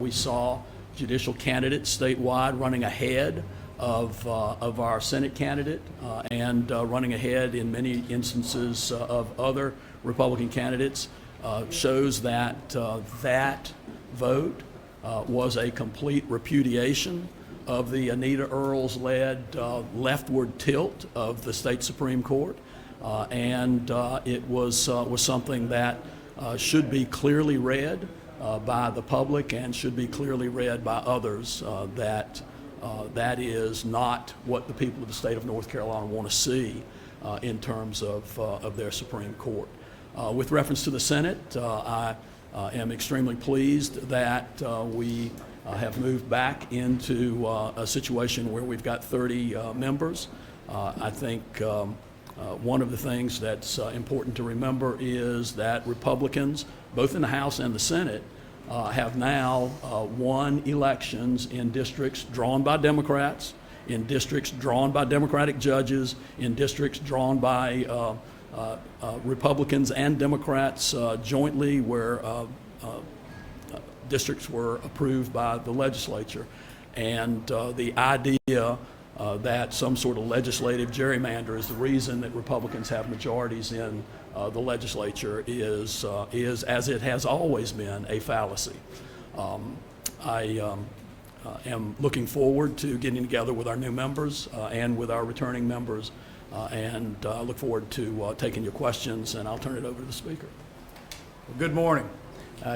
We saw judicial candidates statewide running ahead of our Senate candidate and running ahead in many instances of other Republican candidates. Shows that that vote was a complete repudiation of the Anita Earls-led leftward tilt of the state Supreme Court, and it was something that should be clearly read by the public and should be clearly read by others. That is not what the people of the state of North Carolina want to see in terms of their Supreme Court. With reference to the Senate, I am extremely pleased that we have moved back into a situation where we've got 30 members. I think one of the things that's important to remember is that Republicans, both in the House and the Senate, have now won elections in districts drawn by Democrats, in districts drawn by Democratic judges, in districts drawn by Republicans and Democrats jointly, where districts were approved by the legislature. And the idea that some sort of legislative gerrymander is the reason that Republicans have majorities in the legislature is, as it has always been, a fallacy. I am looking forward to getting together with our new members and with our returning members, and look forward to taking your questions, and I'll turn it over to the Speaker. Well, good morning.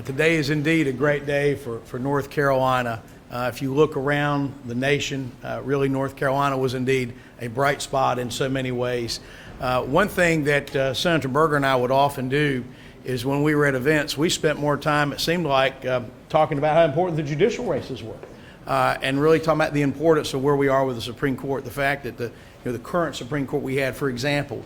Today is indeed a great day for North Carolina. If you look around the nation, really North Carolina was indeed a bright spot in so many ways. One thing that Senator Berger and I would often do is when we were at events, we spent more time, it seemed like, talking about how important the judicial races were, and really talking about the importance of where we are with the Supreme Court. The fact that the current Supreme Court we had, for example,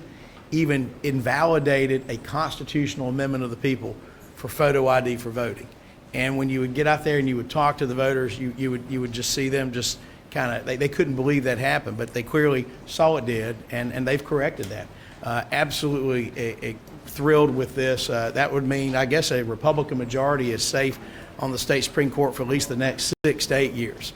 even invalidated a constitutional amendment of the people for photo ID for voting. And when you would get out there and you would talk to the voters, you would just see them just kind of, they couldn't believe that happened, but they clearly saw it did, and they've corrected that. Absolutely thrilled with this. That would mean, I guess, a Republican majority is safe on the state Supreme Court for at least the next 6 to 8 years.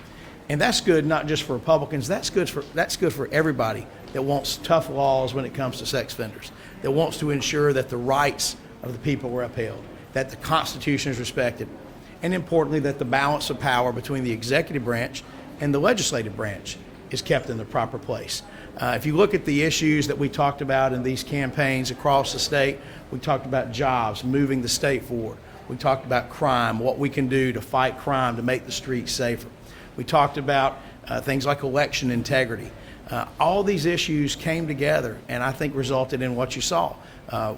And that's good not just for Republicans, that's good for everybody that wants tough laws when it comes to sex offenders, that wants to ensure that the rights of the people are upheld, that the Constitution is respected, and importantly, that the balance of power between the executive branch and the legislative branch is kept in the proper place. If you look at the issues that we talked about in these campaigns across the state, we talked about jobs, moving the state forward. We talked about crime, what we can do to fight crime, to make the streets safer. We talked about things like election integrity. All these issues came together and I think resulted in what you saw.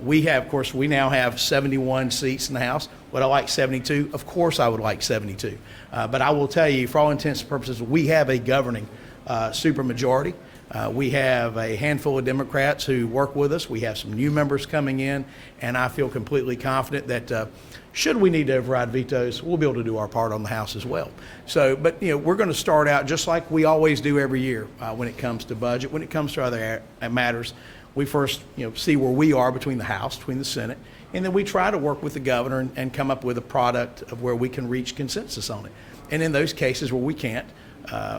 We now have 71 seats in the House. Would I like 72? Of course I would like 72. But I will tell you, for all intents and purposes, we have a governing supermajority. We have a handful of Democrats who work with us. We have some new members coming in, and I feel completely confident that should we need to override vetoes, we'll be able to do our part on the House as well. So, but we're going to start out just like we always do every year when it comes to budget, when it comes to other matters. We first, see where we are between the House, between the Senate, and then we try to work with the governor and come up with a product of where we can reach consensus on it. And in those cases where we can't,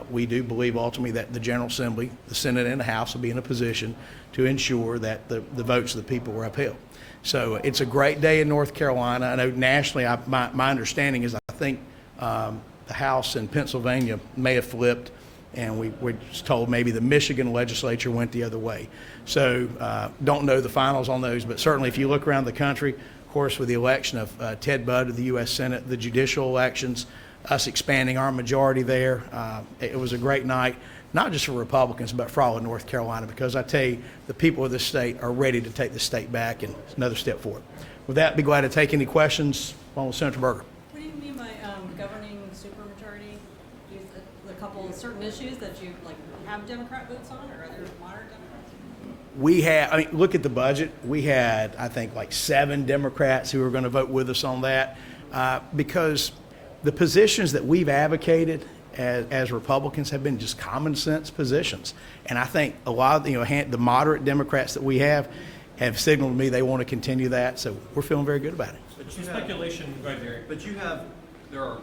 we do believe ultimately that the General Assembly, the Senate, and the House will be in a position to ensure that the votes of the people were upheld. So it's a great day in North Carolina. I know nationally, my understanding is I think the House in Pennsylvania may have flipped, and we were told maybe the Michigan legislature went the other way. So don't know the finals on those, but certainly if you look around the country, of course, with the election of Ted Budd to the U.S. Senate, the judicial elections, us expanding our majority there, it was a great night, not just for Republicans, but for all of North Carolina, because I tell you, the people of this state are ready to take the state back, and it's another step forward. With that, be glad to take any questions on Senator Berger. What do you mean by governing supermajority? A couple of certain issues that you have Democrat votes on, or are there moderate Democrats? We had, look at the budget. We had, I think, like 7 Democrats who were going to vote with us on that, because the positions that we've advocated as Republicans have been just common sense positions. And I think a lot of the moderate Democrats that we have signaled to me they want to continue that. So we're feeling very good about it. But speculation, right there. But there are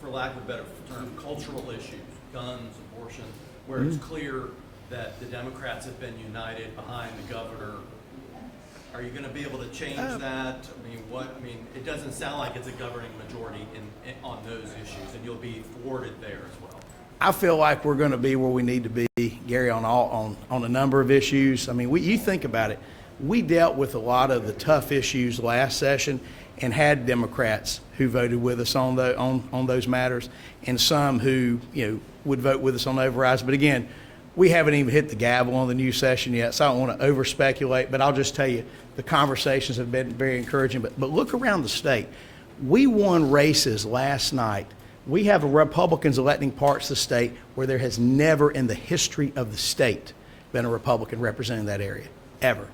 for lack of a better term, cultural issues, guns, abortion, where it's clear that the Democrats have been united behind the governor. Are you going to be able to change that? I mean, it doesn't sound like it's a governing majority on those issues, and you'll be thwarted there as well. I feel like we're going to be where we need to be, Gary, on a number of issues. I mean, you think about it. We dealt with a lot of the tough issues last session and had Democrats who voted with us on those matters, and some who would vote with us on overrides. But again, we haven't even hit the gavel on the new session yet, so I don't want to over speculate. But I'll just tell you, the conversations have been very encouraging. But look around the state. We won races last night. We have Republicans electing parts of the state where there has never in the history of the state been a Republican representing that area, ever.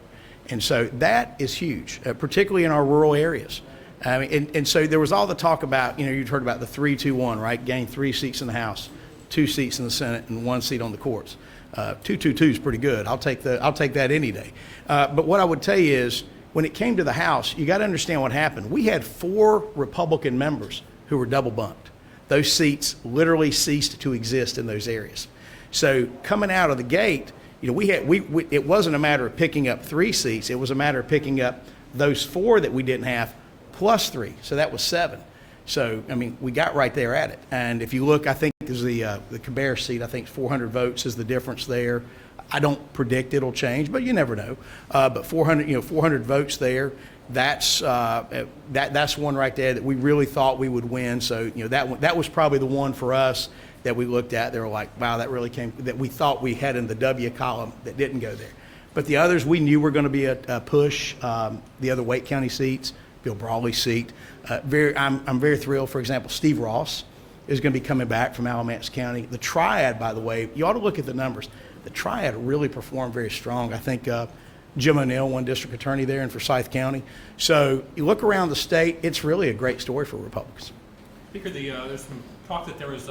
And so that is huge, particularly in our rural areas. I mean, and so there was all the talk about, you'd heard about the 3-2-1, right? Gain 3 seats in the House, 2 seats in the Senate, and 1 seat on the courts. 2-2-2 is pretty good. I'll take that any day. But what I would tell you is, when it came to the House, you got to understand what happened. We had 4 Republican members who were double bunked. Those seats literally ceased to exist in those areas. So coming out of the gate, it wasn't a matter of picking up 3 seats. It was a matter of picking up those 4 that we didn't have plus 3. So that was 7. So, I mean, we got right there at it. And if you look, I think there's the Caber seat, I think 400 votes is the difference there. I don't predict it'll change, but you never know. But 400 votes there. That's one right there that we really thought we would win. So that was probably the one for us that we looked at. They were like, wow, that really came, that we thought we had in the W column that didn't go there. But the others we knew were going to be a push. The other Wake County seats, Bill Brawley's seat. I'm very thrilled. For example, Steve Ross is going to be coming back from Alamance County. The Triad, by the way, you ought to look at the numbers. The Triad really performed very strong. I think Jim O'Neill won district attorney there in Forsyth County. So you look around the state, it's really a great story for Republicans. Speaker, there's some talk that there was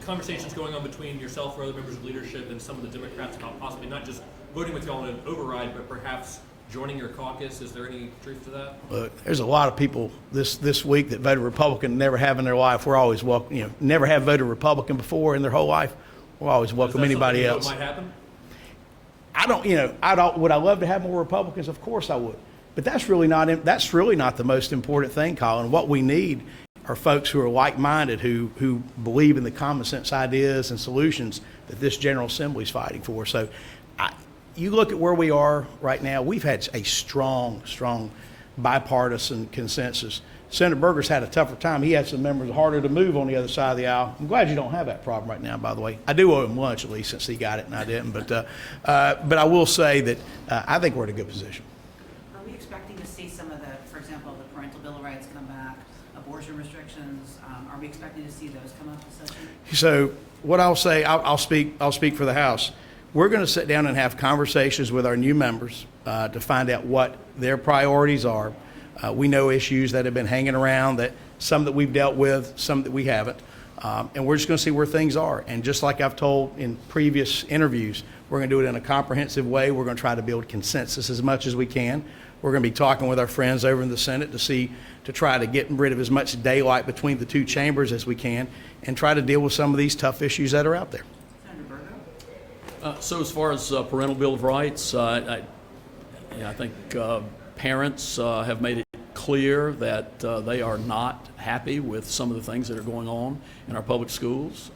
conversations going on between yourself or other members of leadership and some of the Democrats about possibly not just voting with you on an override, but perhaps joining your caucus. Is there any truth to that? Look, there's a lot of people this week that voted Republican, never have in their life. We're always welcome. Never have voted Republican before in their whole life. We'll always welcome anybody else. Might happen? Would I love to have more Republicans? Of course I would. But that's really not the most important thing, Colin. What we need are folks who are like-minded, who believe in the common sense ideas and solutions that this General Assembly is fighting for. So you look at where we are right now, we've had a strong bipartisan consensus. Senator Berger's had a tougher time. He had some members harder to move on the other side of the aisle. I'm glad you don't have that problem right now, by the way. I do owe him lunch, at least, since he got it and I didn't. But I will say that I think we're in a good position. Are we expecting to see some of the, for example, the parental bill of rights come back, abortion restrictions? Are we expecting to see those come up this session? So what I'll say, I'll speak for the House. We're going to sit down and have conversations with our new members to find out what their priorities are. We know issues that have been hanging around, that some that we've dealt with, some that we haven't. And we're just going to see where things are. And just like I've told in previous interviews, we're going to do it in a comprehensive way. We're going to try to build consensus as much as we can. We're going to be talking with our friends over in the Senate to try to get rid of as much daylight between the 2 chambers as we can and try to deal with some of these tough issues that are out there. Senator Berger? So as far as parental bill of rights, I think parents have made it clear that they are not happy with some of the things that are going on in our public schools.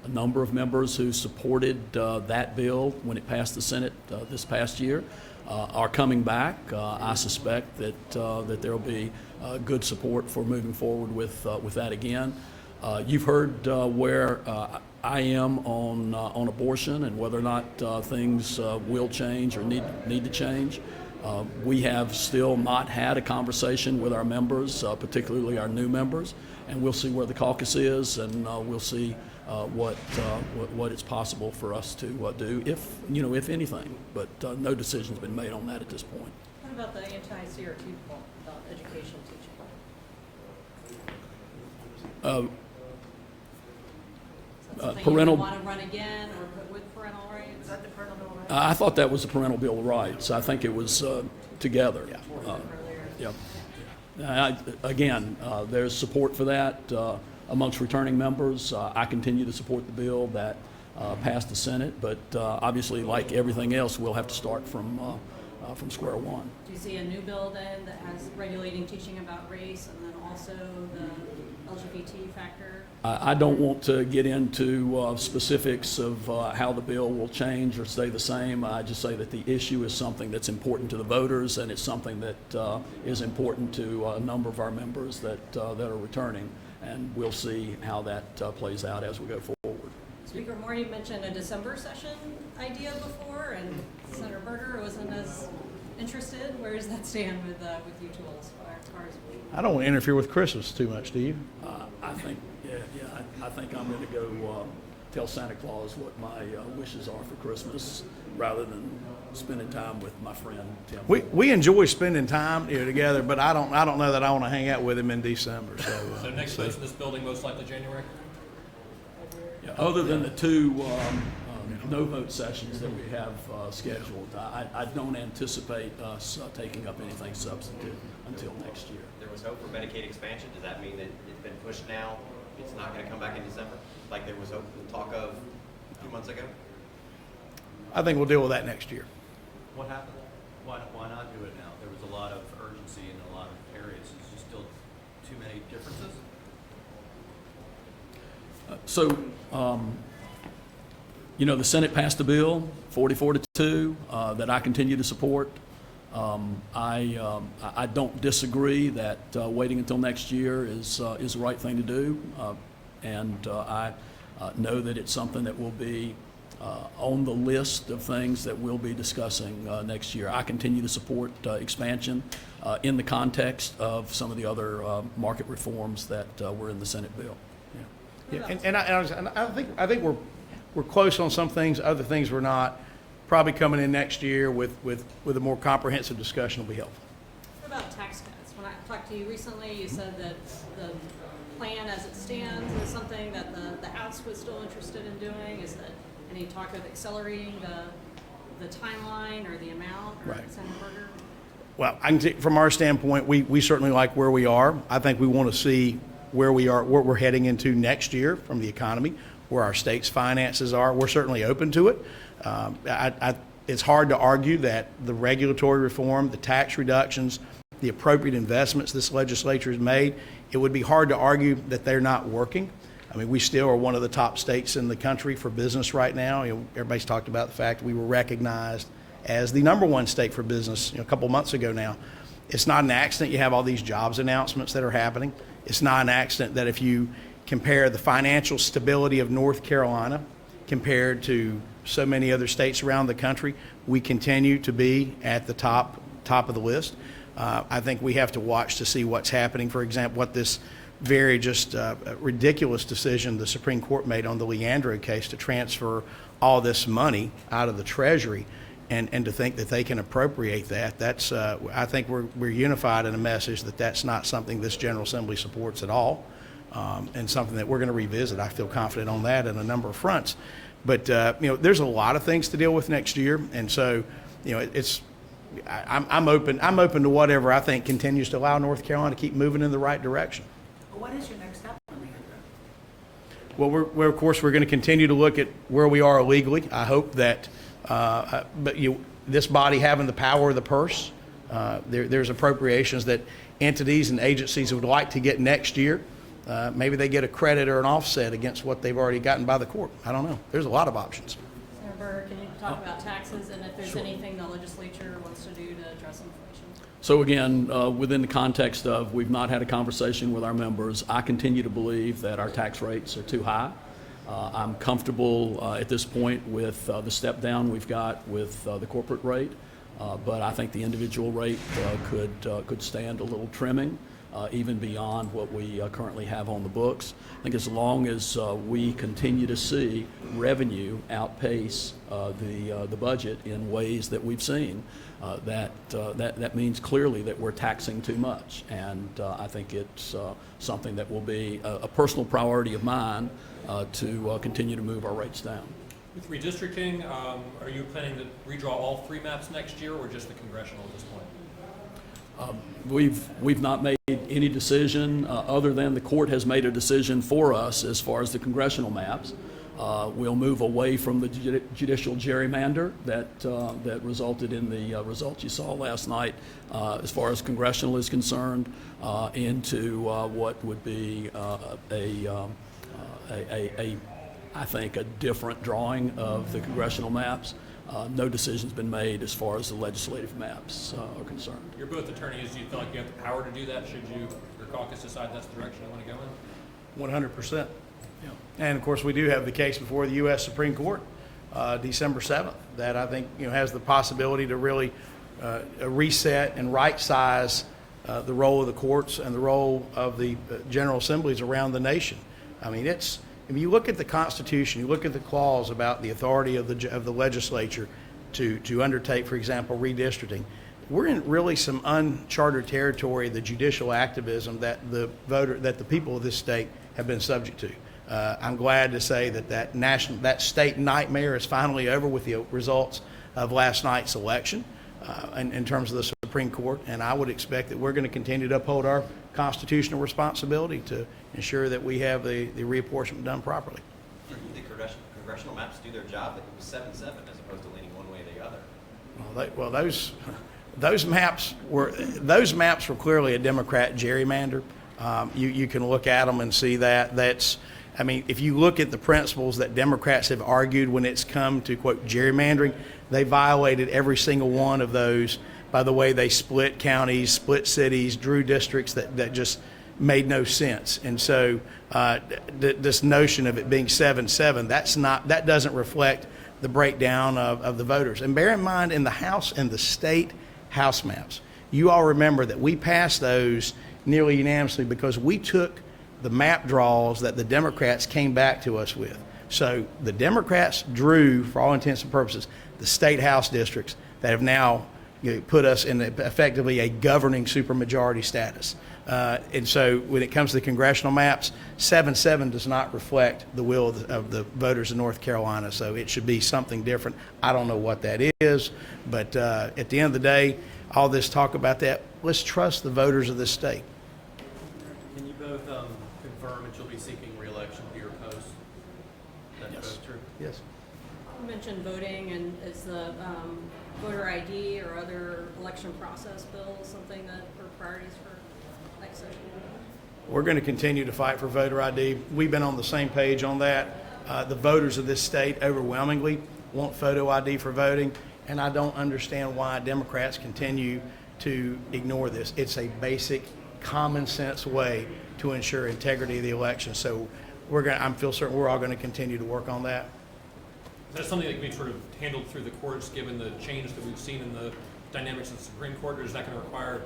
A number of members who supported that bill when it passed the Senate this past year are coming back. I suspect that there will be good support for moving forward with that again. You've heard where I am on abortion and whether or not things will change or need to change. We have still not had a conversation with our members, particularly our new members, and we'll see where the caucus is, and we'll see what it's possible for us to do, if anything. But no decision's been made on that at this point. What about the anti-CRT bill about educational teaching? Parental. You want to run again or put with parental rights? Is that the parental bill of rights? I thought that was the parental bill of rights. I think it was together. Earlier. Yeah. Again, there's support for that. amongst returning members. I continue to support the bill that passed the Senate, but obviously, like everything else, we'll have to start from square one. Do you see a new bill then that has regulating teaching about race and then also the LGBT factor? I don't want to get into specifics of how the bill will change or stay the same. I just say that the issue is something that's important to the voters, and it's something that is important to a number of our members that are returning, and we'll see how that plays out as we go forward. Speaker Moore, you mentioned a December session idea before, and Senator Berger wasn't as interested. Where does that stand with you two as far as? I don't want to interfere with Christmas too much, do you? I think, I think I'm going to go tell Santa Claus what my wishes are for Christmas, rather than spending time with my friend Tim. We enjoy spending time together, but I don't know that I want to hang out with him in December. So next votes in this building, most likely January? Yeah, other than the two no vote sessions that we have scheduled, I don't anticipate us taking up anything substantive until next year. There was hope for Medicaid expansion. Does that mean that it's been pushed now? It's not going to come back in December, like there was hope, talk of a few months ago? I think we'll deal with that next year. What happened? Why not do it now? There was a lot of urgency in a lot of areas. Is there still too many differences? The Senate passed a bill, 44-2, that I continue to support. I don't disagree that waiting until next year is the right thing to do, and I know that it's something that will be on the list of things that we'll be discussing next year. I continue to support expansion in the context of some of the other market reforms that were in the Senate bill. Yeah. Yeah, and I think we're close on some things. Other things we're not. Probably coming in next year with a more comprehensive discussion will be helpful. What about tax cuts? When I talked to you recently, you said that the plan as it stands is something that the House was still interested in doing. Is that any talk of accelerating the timeline or the amount? Or Right. Senator Berger? Well, I can say from our standpoint, we certainly like where we are. I think we want to see where we are, what we're heading into next year from the economy, where our state's finances are. We're certainly open to it. It's hard to argue that the regulatory reform, the tax reductions, the appropriate investments this legislature has made, it would be hard to argue that they're not working. I mean, we still are one of the top states in the country for business right now. Everybody's talked about the fact that we were recognized as the #1 state for business a couple months ago now. It's not an accident you have all these jobs announcements that are happening. It's not an accident that if you compare the financial stability of North Carolina compared to so many other states around the country, we continue to be at the top of the list. I think we have to watch to see what's happening. For example, what this very just ridiculous decision the Supreme Court made on the Leandro case to transfer all this money out of the Treasury and to think that they can appropriate that. That's I think we're unified in a message that that's not something this General Assembly supports at all, and something that we're going to revisit. I feel confident on that in a number of fronts. But there's a lot of things to deal with next year, and so I'm open to whatever I think continues to allow North Carolina to keep moving in the right direction. What is your next step on Leandro? Well, we're of course we're going to continue to look at where we are illegally. I hope that, this body having the power of the purse, there's appropriations that entities and agencies would like to get next year. Maybe they get a credit or an offset against what they've already gotten by the court. I don't know. There's a lot of options. Senator Berger, can you talk about taxes and if there's anything the legislature wants to do to address inflation? So again, within the context of we've not had a conversation with our members, I continue to believe that our tax rates are too high. I'm comfortable at this point with the step down we've got with the corporate rate, but I think the individual rate could stand a little trimming, even beyond what we currently have on the books. I think as long as we continue to see revenue outpace the budget in ways that we've seen, that means clearly that we're taxing too much. And I think it's something that will be a personal priority of mine to continue to move our rates down. With redistricting, are you planning to redraw all 3 maps next year or just the congressional at this point? We've not made any decision other than the court has made a decision for us as far as the congressional maps. We'll move away from the judicial gerrymander that resulted in the results you saw last night as far as congressional is concerned into what would be I think, a different drawing of the congressional maps. No decision's been made as far as the legislative maps are concerned. You're both attorneys. Do you feel like you have the power to do that? Should your caucus decide that's the direction you want to go in? 100%. Yeah. And of course, we do have the case before the U.S. Supreme Court, December 7th, that I think has the possibility to really reset and right-size the role of the courts and the role of the General Assemblies around the nation. I mean, if you look at the Constitution, you look at the clause about the authority of the legislature to undertake, for example, redistricting. We're in really some uncharted territory, the judicial activism that the people of this state have been subject to. I'm glad to say that state nightmare is finally over with the results of last night's election in terms of the Supreme Court, and I would expect that we're going to continue to uphold our constitutional responsibility to ensure that we have the reapportionment done properly. Do you think congressional maps do their job? That it was 7-7 as opposed to leaning one way or the other. Those maps were clearly a Democrat gerrymander. You can look at them and see that. If you look at the principles that Democrats have argued when it's come to, quote, gerrymandering, they violated every single one of those by the way they split counties, split cities, drew districts that just made no sense. And so this notion of it being 7-7, that doesn't reflect the breakdown of the voters. And bear in mind, in the House and the state House maps, you all remember that we passed those nearly unanimously because we took the map draws that the Democrats came back to us with. So the Democrats drew, for all intents and purposes, the state House districts that have now put us in effectively a governing supermajority status. And so when it comes to the congressional maps, 7-7 does not reflect the will of the voters of North Carolina, so it should be something different. I don't know what that is, but at the end of the day, all this talk about that, let's trust the voters of this state. Can you both confirm that you'll be seeking re-election to your post? That's Yes. both true? Yes. You mentioned voting, and is the voter ID or other election process bill something that are priorities for next session? We're going to continue to fight for voter ID. We've been on the same page on that. The voters of this state overwhelmingly want photo ID for voting, and I don't understand why Democrats continue to ignore this. It's a basic, common sense way to ensure integrity of the election. So I feel certain we're all going to continue to work on that. Is that something that can be sort of handled through the courts, given the change that we've seen in the dynamics of the Supreme Court, or is that going to require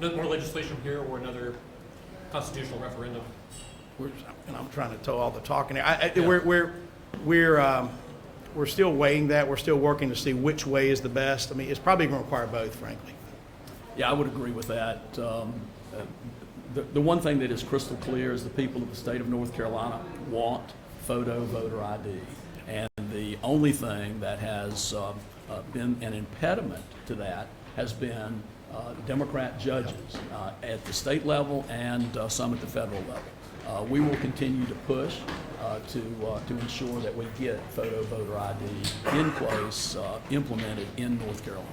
more legislation here or another constitutional referendum? I'm trying to tell all the talking here. We're still weighing that. We're still working to see which way is the best. I mean, it's probably going to require both, frankly. Yeah, I would agree with that. The one thing that is crystal clear is the people of the state of North Carolina want photo voter ID. And the only thing that has been an impediment to that has been Democrat judges at the state level and some at the federal level. We will continue to push to ensure that we get photo voter ID in place, implemented in North Carolina.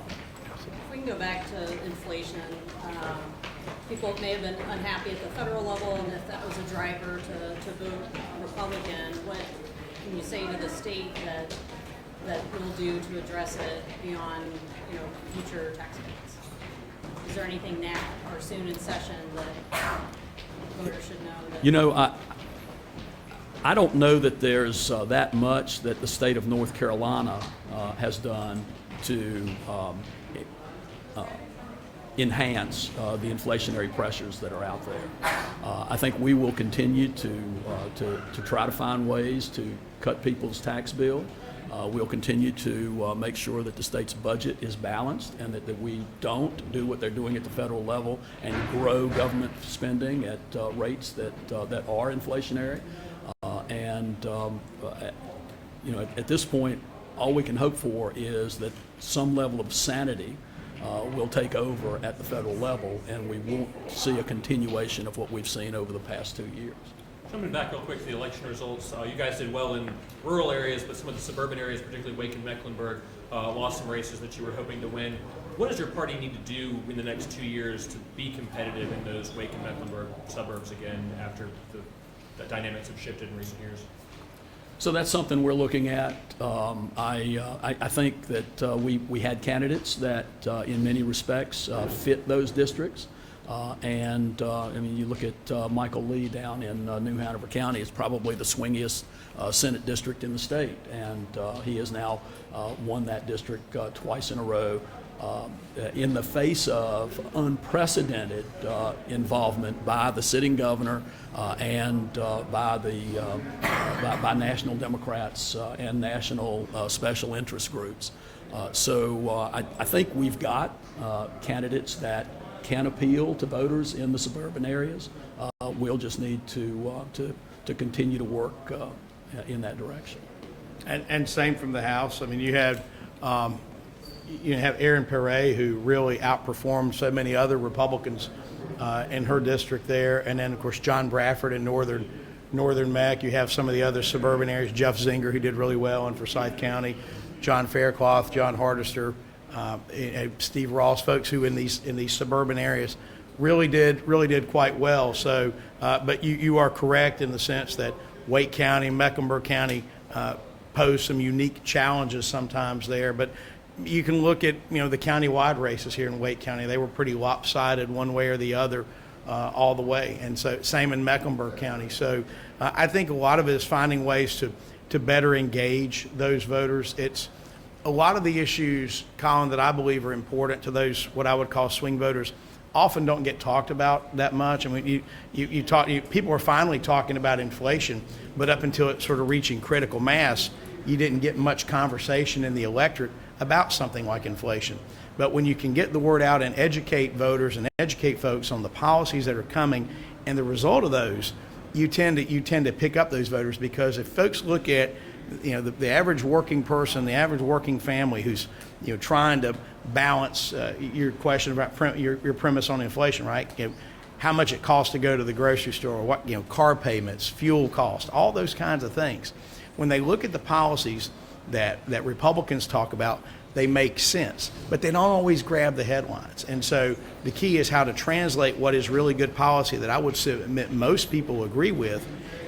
If we can go back to inflation, people may have been unhappy at the federal level, and if that was a driver to vote Republican, what can you say to the state that will do to address it beyond, future tax cuts? Is there anything now or soon in session that voters should know? That I don't know that there's that much that the state of North Carolina has done to enhance the inflationary pressures that are out there. I think we will continue to try to find ways to cut people's tax bill. We'll continue to make sure that the state's budget is balanced and that we don't do what they're doing at the federal level and grow government spending at rates that are inflationary. At this point, all we can hope for is that some level of sanity will take over at the federal level, and we won't see a continuation of what we've seen over the past 2 years. Jumping back real quick to the election results, you guys did well in rural areas, but some of the suburban areas, particularly Wake and Mecklenburg, lost some races that you were hoping to win. What does your party need to do in the next 2 years to be competitive in those Wake and Mecklenburg suburbs again after the dynamics have shifted in recent years? So that's something we're looking at. I think that we had candidates that, in many respects, fit those districts. I mean, you look at Michael Lee down in New Hanover County. It's probably the swingiest Senate district in the state, and he has now won that district twice in a row. In the face of unprecedented involvement by the sitting governor and by national Democrats and national special interest groups. I think we've got candidates that can appeal to voters in the suburban areas. We'll just need to continue to work in that direction. And same from the House. I mean, you have Erin Perret, who really outperformed so many other Republicans in her district there, and then of course John Bradford in northern Mac. You have some of the other suburban areas. Jeff Zinger, who did really well in Forsyth County, John Faircloth, John Hardister, Steve Ross, folks who in these suburban areas really did quite well. So, but you are correct in the sense that Wake County, Mecklenburg County pose some unique challenges sometimes there, but you can look at the county-wide races here in Wake County. They were pretty lopsided one way or the other all the way, and so same in Mecklenburg County. So I think a lot of it is finding ways to better engage those voters. It's a lot of the issues, Colin, that I believe are important to those what I would call swing voters often don't get talked about that much. I mean, people are finally talking about inflation, but up until it's sort of reaching critical mass, you didn't get much conversation in the electorate about something like inflation. But when you can get the word out and educate voters and educate folks on the policies that are coming and the result of those, you tend to pick up those voters, because if folks look at the average working person, the average working family who's trying to balance your question about your premise on inflation, right? How much it costs to go to the grocery store, what car payments, fuel costs, all those kinds of things. When they look at the policies that Republicans talk about, they make sense, but they don't always grab the headlines. And so the key is how to translate what is really good policy that I would submit most people agree with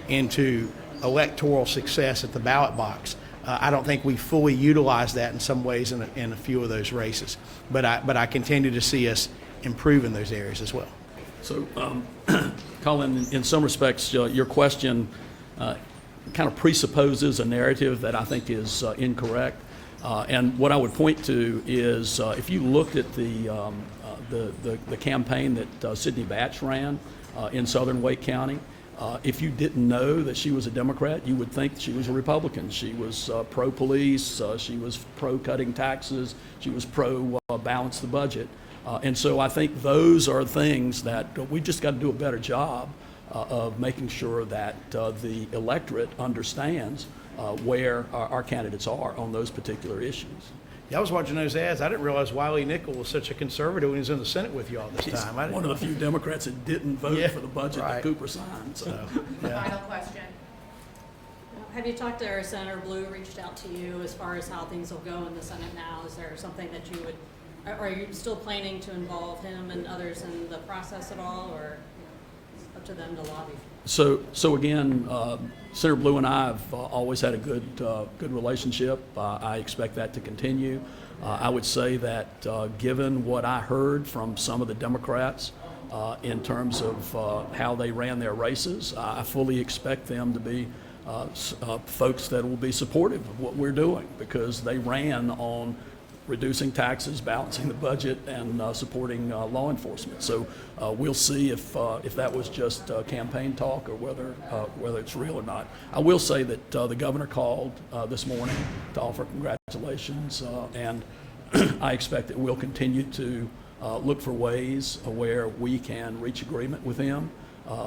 into electoral success at the ballot box. I don't think we fully utilize that in some ways in a few of those races, but I continue to see us improve in those areas as well. So, Colin, in some respects, your question kind of presupposes a narrative that I think is incorrect. And what I would point to is if you looked at the campaign that Sidney Batch ran in southern Wake County, if you didn't know that she was a Democrat, you would think she was a Republican. She was pro-police, she was pro-cutting taxes, she was pro-balance the budget. And so I think those are things that we just got to do a better job of making sure that the electorate understands where our candidates are on those particular issues. Yeah, I was watching those ads. I didn't realize Wiley Nickel was such a conservative when he was in the Senate with you all this He's time. one of the few Democrats that didn't vote Yeah, for the budget right. that Cooper signed. So. Yeah. Final question. Have you talked to, or Senator Blue reached out to you as far as how things will go in the Senate now? Is there something that you would, are you still planning to involve him and others in the process at all, or it's up to them to lobby? So again, Senator Blue and I have always had a good relationship. I expect that to continue. I would say that given what I heard from some of the Democrats in terms of how they ran their races, I fully expect them to be folks that will be supportive of what we're doing, because they ran on reducing taxes, balancing the budget, and supporting law enforcement. So we'll see if that was just campaign talk or whether it's real or not. I will say that the governor called this morning to offer congratulations, and I expect that we'll continue to look for ways where we can reach agreement with him.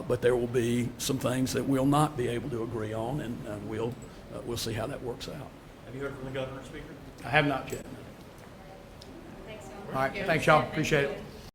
But there will be some things that we'll not be able to agree on, and we'll see how that works out. Have you heard from the governor, Speaker? I have not yet. Thanks, All right, thanks, y'all. Appreciate it.